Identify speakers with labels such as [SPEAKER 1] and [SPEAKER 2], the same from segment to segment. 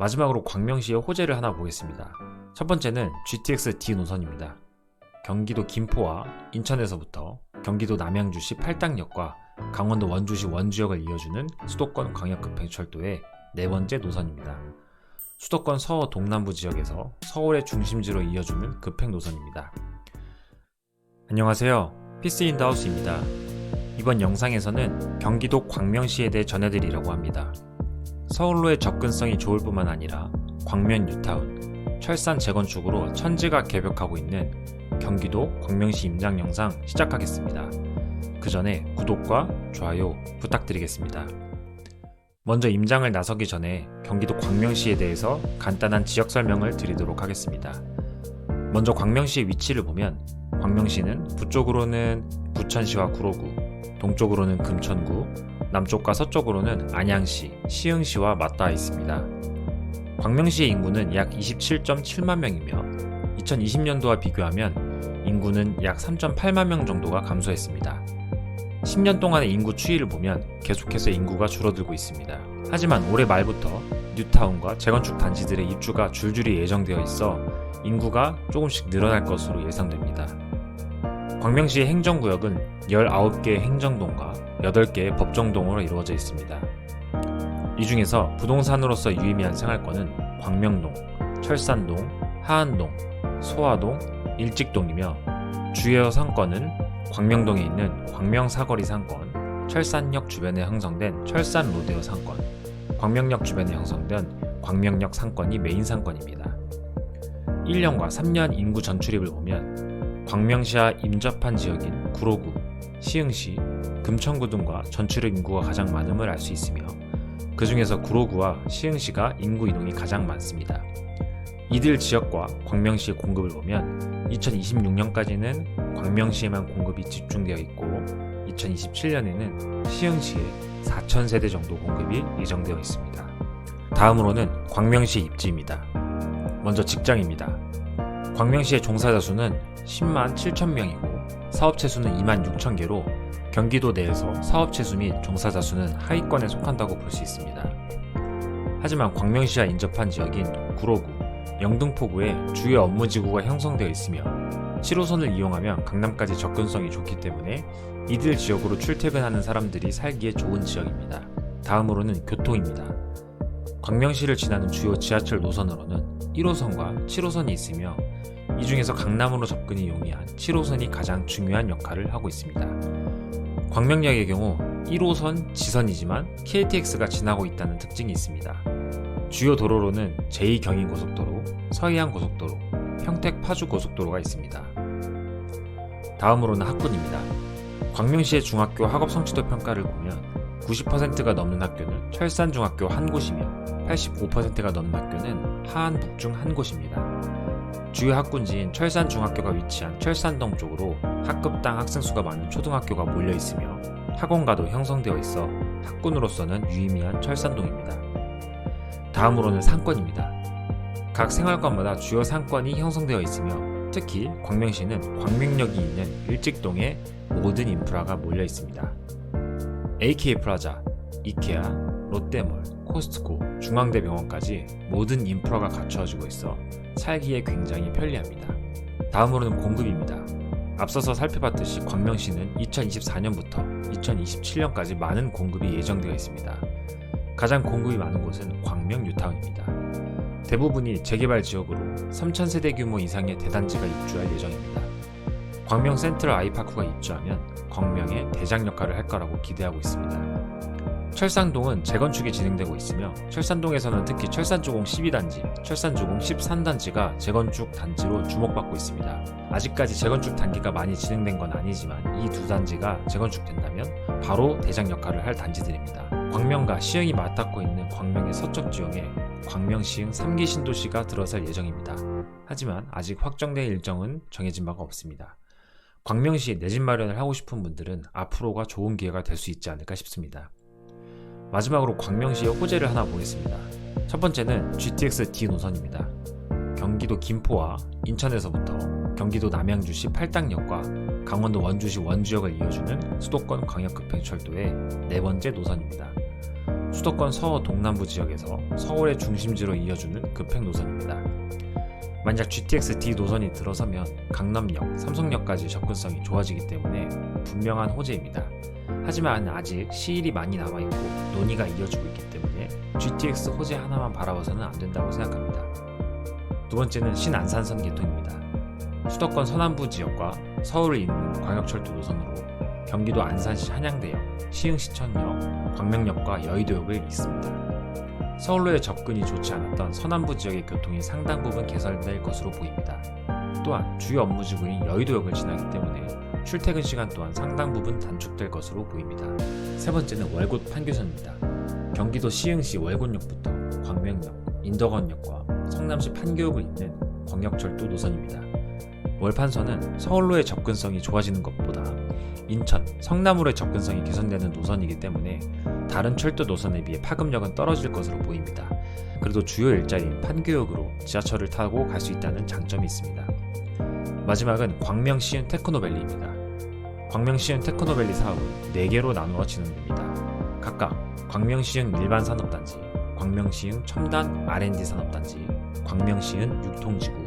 [SPEAKER 1] 마지막으로 광명시의 호재를 하나 보겠습니다. 첫 번째는 GTX D 노선입니다. 경기도 김포와 인천에서부터 경기도 남양주시 팔당역과 강원도 원주시 원주역을 이어주는 수도권 광역급행철도의 네 번째 노선입니다. 수도권 서어 동남부 지역에서 서울의 중심지로 이어주는 급행 노선입니다. 안녕하세요, 피스 인 더 하우스입니다. 이번 영상에서는 경기도 광명시에 대해 전해드리려고 합니다. 서울로의 접근성이 좋을 뿐만 아니라 광명 뉴타운, 철산 재건축으로 천지가 개벽하고 있는 경기도 광명시 임장 영상 시작하겠습니다. 그 전에 구독과 좋아요 부탁드리겠습니다. 먼저 임장을 나서기 전에 경기도 광명시에 대해서 간단한 지역 설명을 드리도록 하겠습니다. 먼저 광명시의 위치를 보면 광명시는 북쪽으로는 부천시와 구로구, 동쪽으로는 금천구, 남쪽과 서쪽으로는 안양시, 시흥시와 맞닿아 있습니다. 광명시의 인구는 약 27.7만 명이며 2020년도와 비교하면 인구는 약 3.8만 명 정도가 감소했습니다. 10년 동안의 인구 추이를 보면 계속해서 인구가 줄어들고 있습니다. 하지만 올해 말부터 뉴타운과 재건축 단지들의 입주가 줄줄이 예정되어 있어 인구가 조금씩 늘어날 것으로 예상됩니다. 광명시의 행정구역은 19개의 행정동과 8개의 법정동으로 이루어져 있습니다. 이 중에서 부동산으로서 유의미한 생활권은 광명동, 철산동, 하안동, 소화동, 일직동이며 주요 상권은 광명동에 있는 광명사거리 상권, 철산역 주변에 형성된 철산 로데오 상권, 광명역 주변에 형성된 광명역 상권이 메인 상권입니다. 1년과 3년 인구 전출입을 보면 광명시와 임접한 지역인 구로구, 시흥시, 금천구 등과 전출입 인구가 가장 많음을 알 수 있으며 그 중에서 구로구와 시흥시가 인구 이동이 가장 많습니다. 이들 지역과 광명시의 공급을 보면 2026년까지는 광명시에만 공급이 집중되어 있고 2027년에는 시흥시에 4,000세대 정도 공급이 예정되어 있습니다. 다음으로는 광명시 입지입니다. 먼저 직장입니다. 광명시의 종사자 수는 10만 7천 명이고 사업체 수는 2만 6천 개로 경기도 내에서 사업체 수 및 종사자 수는 하위권에 속한다고 볼 수 있습니다. 하지만 광명시와 인접한 지역인 구로구, 영등포구에 주요 업무지구가 형성되어 있으며 7호선을 이용하면 강남까지 접근성이 좋기 때문에 이들 지역으로 출퇴근하는 사람들이 살기에 좋은 지역입니다. 다음으로는 교통입니다. 광명시를 지나는 주요 지하철 노선으로는 1호선과 7호선이 있으며 이 중에서 강남으로 접근이 용이한 7호선이 가장 중요한 역할을 하고 있습니다. 광명역의 경우 1호선 지선이지만 KTX가 지나고 있다는 특징이 있습니다. 주요 도로로는 제2경인고속도로, 서해안고속도로, 평택파주고속도로가 있습니다. 다음으로는 학군입니다. 광명시의 중학교 학업 성취도 평가를 보면 90%가 넘는 학교는 철산중학교 한 곳이며 85%가 넘는 학교는 하안북중 한 곳입니다. 주요 학군지인 철산중학교가 위치한 철산동 쪽으로 학급당 학생수가 많은 초등학교가 몰려 있으며 학원가도 형성되어 있어 학군으로서는 유의미한 철산동입니다. 다음으로는 상권입니다. 각 생활권마다 주요 상권이 형성되어 있으며 특히 광명시는 광명역이 있는 일직동에 모든 인프라가 몰려 있습니다. AK 플라자, 이케아, 롯데몰, 코스트코, 중앙대병원까지 모든 인프라가 갖추어지고 있어 살기에 굉장히 편리합니다. 다음으로는 공급입니다. 앞서서 살펴봤듯이 광명시는 2024년부터 2027년까지 많은 공급이 예정되어 있습니다. 가장 공급이 많은 곳은 광명 뉴타운입니다. 대부분이 재개발 지역으로 3,000세대 규모 이상의 대단지가 입주할 예정입니다. 광명 센트럴 아이파크가 입주하면 광명의 대장 역할을 할 거라고 기대하고 있습니다. 철산동은 재건축이 진행되고 있으며 철산동에서는 특히 철산주공 12단지, 철산주공 13단지가 재건축 단지로 주목받고 있습니다. 아직까지 재건축 단계가 많이 진행된 건 아니지만 이 두 단지가 재건축된다면 바로 대장 역할을 할 단지들입니다. 광명과 시흥이 맞닿고 있는 광명의 서쪽 지역에 광명 시흥 3기 신도시가 들어설 예정입니다. 하지만 아직 확정된 일정은 정해진 바가 없습니다. 광명시에 내 집 마련을 하고 싶은 분들은 앞으로가 좋은 기회가 될 수 있지 않을까 싶습니다. 마지막으로 광명시의 호재를 하나 보겠습니다. 첫 번째는 GTX D 노선입니다. 경기도 김포와 인천에서부터 경기도 남양주시 팔당역과 강원도 원주시 원주역을 이어주는 수도권 광역급행철도의 네 번째 노선입니다. 수도권 서워 동남부 지역에서 서울의 중심지로 이어주는 급행 노선입니다. 만약 GTX-D 노선이 들어서면 강남역, 삼성역까지 접근성이 좋아지기 때문에 분명한 호재입니다. 하지만 아직 시일이 많이 남아있고 논의가 이어지고 있기 때문에 GTX 호재 하나만 바라봐서는 안 된다고 생각합니다. 두 번째는 신안산선 개통입니다. 수도권 서남부 지역과 서울을 잇는 광역철도 노선으로 경기도 안산시 한양대역, 시흥시천역, 광명역과 여의도역을 잇습니다. 서울로의 접근이 좋지 않았던 서남부 지역의 교통이 상당 부분 개선될 것으로 보입니다. 또한 주요 업무지구인 여의도역을 지나기 때문에 출퇴근 시간 또한 상당 부분 단축될 것으로 보입니다. 세 번째는 월곶 판교선입니다. 경기도 시흥시 월곶역부터 광명역, 인덕원역과 성남시 판교역을 잇는 광역철도 노선입니다. 월판선은 서울로의 접근성이 좋아지는 것보다 인천, 성남으로의 접근성이 개선되는 노선이기 때문에 다른 철도 노선에 비해 파급력은 떨어질 것으로 보입니다. 그래도 주요 일자리인 판교역으로 지하철을 타고 갈 수 있다는 장점이 있습니다. 마지막은 광명-시흥 테크노밸리입니다. 광명-시흥 테크노밸리 사업은 4개로 나누어 진행됩니다. 각각 광명-시흥 일반산업단지, 광명-시흥 첨단 R&D 산업단지, 광명-시흥 유통지구,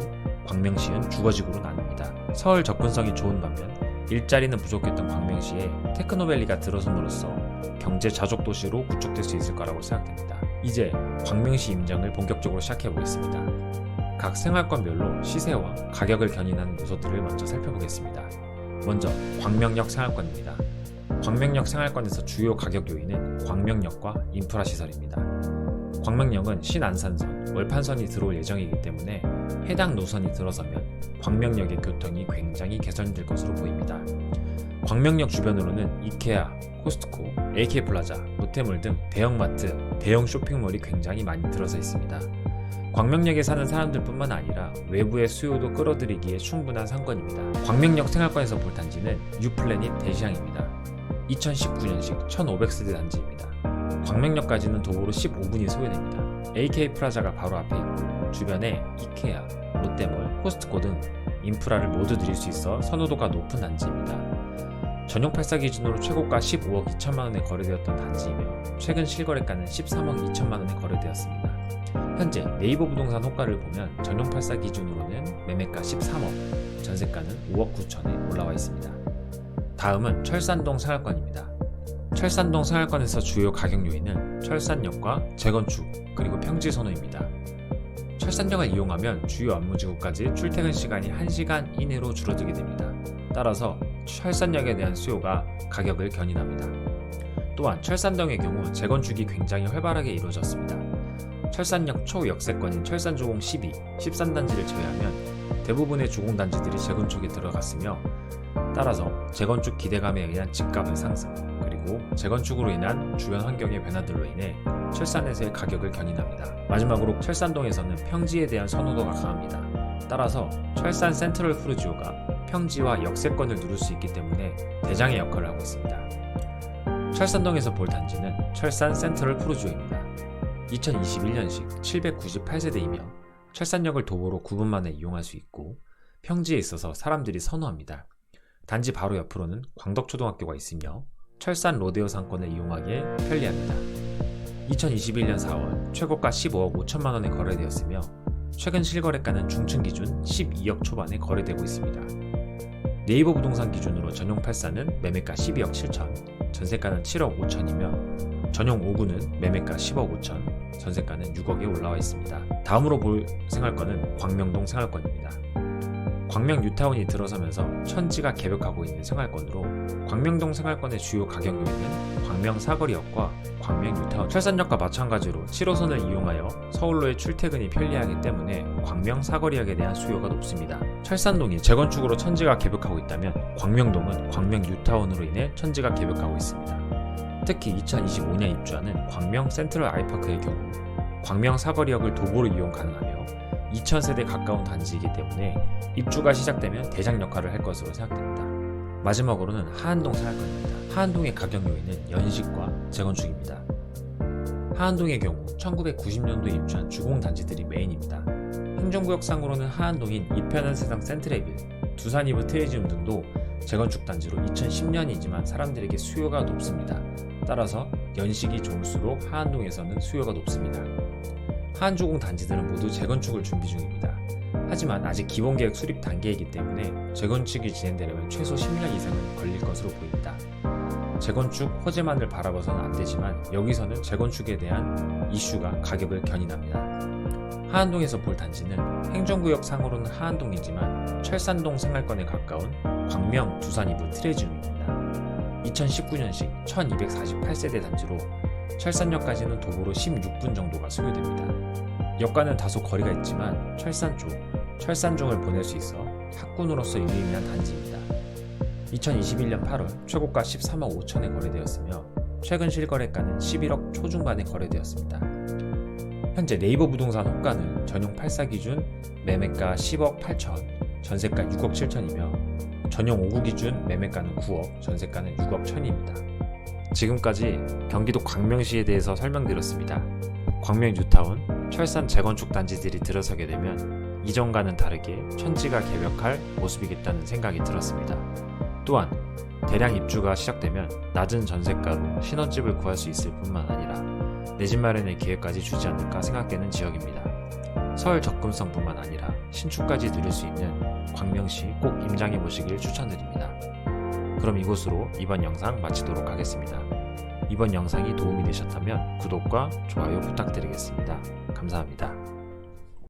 [SPEAKER 1] 광명-시흥 주거지구로 나뉩니다. 서울 접근성이 좋은 반면 일자리는 부족했던 광명시에 테크노밸리가 들어섬으로써 경제 자족도시로 구축될 수 있을 거라고 생각됩니다. 이제 광명시 임장을 본격적으로 시작해 보겠습니다. 각 생활권별로 시세와 가격을 견인하는 요소들을 먼저 살펴보겠습니다. 먼저 광명역 생활권입니다. 광명역 생활권에서 주요 가격 요인은 광명역과 인프라 시설입니다. 광명역은 신안산선, 월판선이 들어올 예정이기 때문에 해당 노선이 들어서면 광명역의 교통이 굉장히 개선될 것으로 보입니다. 광명역 주변으로는 이케아, 코스트코, AK플라자, 롯데몰 등 대형마트, 대형 쇼핑몰이 굉장히 많이 들어서 있습니다. 광명역에 사는 사람들뿐만 아니라 외부의 수요도 끌어들이기에 충분한 상권입니다. 광명역 생활권에서 볼 단지는 뉴플래닛 대시장입니다. 2019년식 1500세대 단지입니다. 광명역까지는 도보로 15분이 소요됩니다. AK플라자가 바로 앞에 있고 주변에 이케아, 롯데몰, 코스트코 등 인프라를 모두 누릴 수 있어 선호도가 높은 단지입니다. 전용 8사 기준으로 최고가 15억 2천만원에 거래되었던 단지이며 최근 실거래가는 13억 2천만원에 거래되었습니다. 현재 네이버 부동산 호가를 보면 전용 8사 기준으로는 매매가 13억, 전세가는 5억 9천에 올라와 있습니다. 다음은 철산동 생활권입니다. 철산동 생활권에서 주요 가격 요인은 철산역과 재건축, 그리고 평지 선호입니다. 철산역을 이용하면 주요 업무지구까지 출퇴근 시간이 1시간 이내로 줄어들게 됩니다. 따라서 철산역에 대한 수요가 가격을 견인합니다. 또한 철산동의 경우 재건축이 굉장히 활발하게 이루어졌습니다. 철산역 초역세권인 철산조공 12, 13단지를 제외하면 대부분의 주공단지들이 재건축에 들어갔으며 따라서 재건축 기대감에 의한 집값의 상승, 그리고 재건축으로 인한 주변 환경의 변화들로 인해 철산에서의 가격을 견인합니다. 마지막으로 철산동에서는 평지에 대한 선호도가 강합니다. 따라서 철산 센트럴 푸르지오가 평지와 역세권을 누릴 수 있기 때문에 대장의 역할을 하고 있습니다. 철산동에서 볼 단지는 철산 센트럴 푸르지오입니다. 2021년식 798세대이며 철산역을 도보로 9분 만에 이용할 수 있고 평지에 있어서 사람들이 선호합니다. 단지 바로 옆으로는 광덕초등학교가 있으며 철산 로데오 상권을 이용하기에 편리합니다. 2021년 4월 최고가 15억 5천만원에 거래되었으며 최근 실거래가는 중층 기준 12억 초반에 거래되고 있습니다. 네이버 부동산 기준으로 전용 8사는 매매가 12억 7천, 전세가는 7억 5천이며 전용 5구는 매매가 10억 5천, 전세가는 6억에 올라와 있습니다. 다음으로 볼 생활권은 광명동 생활권입니다. 광명 뉴타운이 들어서면서 천지가 개벽하고 있는 생활권으로 광명동 생활권의 주요 가격 요인은 광명 사거리역과 광명 뉴타운, 철산역과 마찬가지로 7호선을 이용하여 서울로의 출퇴근이 편리하기 때문에 광명 사거리역에 대한 수요가 높습니다. 철산동이 재건축으로 천지가 개벽하고 있다면 광명동은 광명 뉴타운으로 인해 천지가 개벽하고 있습니다. 특히 2025년 입주하는 광명 센트럴 아이파크의 경우 광명 사거리역을 도보로 이용 가능하며 2000세대 가까운 단지이기 때문에 입주가 시작되면 대장 역할을 할 것으로 생각됩니다. 마지막으로는 하안동 생활권입니다. 하안동의 가격 요인은 연식과 재건축입니다. 하안동의 경우 1990년도에 입주한 주공단지들이 메인입니다. 행정구역상으로는 하안동인 이편한 세상 센트레빌, 두산 이브 트리지움 등도 재건축 단지로 2010년이지만 사람들에게 수요가 높습니다. 따라서 연식이 좋을수록 하안동에서는 수요가 높습니다. 하안주공 단지들은 모두 재건축을 준비 중입니다. 하지만 아직 기본계획 수립 단계이기 때문에 재건축이 진행되려면 최소 10년 이상은 걸릴 것으로 보입니다. 재건축 호재만을 바라봐서는 안 되지만 여기서는 재건축에 대한 이슈가 가격을 견인합니다. 하안동에서 볼 단지는 행정구역 상으로는 하안동이지만 철산동 생활권에 가까운 광명 두산 이브 트레지움입니다. 2019년식 1248세대 단지로 철산역까지는 도보로 16분 정도가 소요됩니다. 역과는 다소 거리가 있지만 철산 쪽, 철산중을 보낼 수 있어 학군으로서 유의미한 단지입니다. 2021년 8월 최고가 13억 5천에 거래되었으며 최근 실거래가는 11억 초중반에 거래되었습니다. 현재 네이버 부동산 호가는 전용 8사 기준 매매가 10억 8천, 전세가 6억 7천이며 전용 5구 기준 매매가는 9억, 전세가는 6억 1천입니다. 지금까지 경기도 광명시에 대해서 설명드렸습니다. 광명 뉴타운, 철산 재건축 단지들이 들어서게 되면 이전과는 다르게 천지가 개벽할 모습이겠다는 생각이 들었습니다. 또한 대량 입주가 시작되면 낮은 전세가로 신혼집을 구할 수 있을 뿐만 아니라 내 집 마련의 기회까지 주지 않을까 생각되는 지역입니다. 서울 접근성뿐만 아니라 신축까지 누릴 수 있는 광명시 꼭 임장해 보시길 추천드립니다. 그럼 이곳으로 이번 영상 마치도록 하겠습니다. 이번 영상이 도움이 되셨다면 구독과 좋아요 부탁드리겠습니다. 감사합니다.